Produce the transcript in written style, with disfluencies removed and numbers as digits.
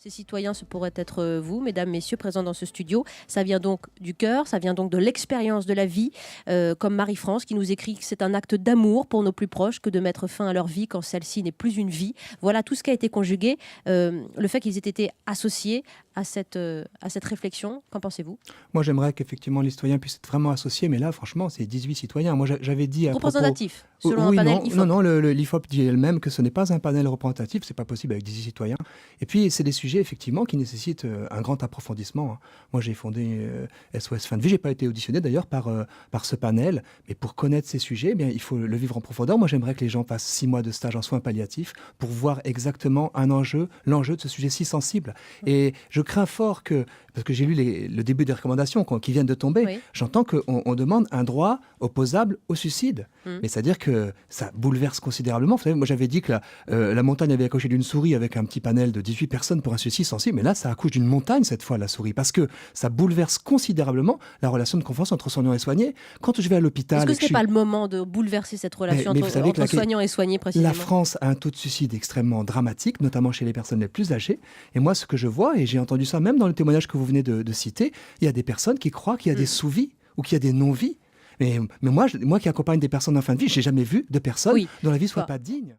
Ces citoyens, ce pourrait être vous, mesdames, messieurs, présents dans ce studio. Ça vient donc du cœur, ça vient donc de l'expérience de la vie, comme Marie-France qui nous écrit que c'est un acte d'amour pour nos plus proches que de mettre fin à leur vie quand celle-ci n'est plus une vie. Voilà tout ce qui a été conjugué. Le fait qu'ils aient été associés à cette réflexion, qu'en pensez-vous? Moi, j'aimerais qu'effectivement les citoyens puissent être vraiment associés, mais là, franchement, c'est 18 citoyens. Moi, j'avais dit à propos... Représentatif, selon Oui, un panel non, IFOP. non, non, l'IFOP dit elle-même que ce n'est pas un panel représentatif, c'est pas possible avec 18 citoyens. Et puis, c'est des sujets, effectivement, qui nécessitent un grand approfondissement, hein. Moi, j'ai fondé SOS Fin de Vie, j'ai pas été auditionné d'ailleurs par ce panel, mais pour connaître ces sujets, eh bien, il faut le vivre en profondeur. Moi, j'aimerais que les gens fassent 6 mois de stage en soins palliatifs pour voir exactement l'enjeu de ce sujet si sensible. Et je crains fort que, parce que j'ai lu le début des recommandations qui viennent de tomber, Oui. j'entends qu'on demande un droit opposable au suicide. Mais c'est-à-dire que ça bouleverse considérablement. Vous savez, moi j'avais dit que la montagne avait accouché d'une souris avec un petit panel de 18 personnes pour un suicide sensible, mais là ça accouche d'une montagne cette fois, la souris, parce que ça bouleverse considérablement la relation de confiance entre soignant et soigné. Quand je vais à l'hôpital... Est-ce que ce n'est pas le moment de bouleverser cette relation entre soignants et soignés précisément? La France a un taux de suicide extrêmement dramatique, notamment chez les personnes les plus âgées. Et moi, ce que je vois, et j'ai entendu ça même dans le témoignage que vous venez de citer, il y a des personnes qui croient qu'il y a des sous-vies ou qu'il y a des non-vies. Mais moi qui accompagne des personnes en fin de vie, je n'ai jamais vu de personne dont la vie ne soit pas digne.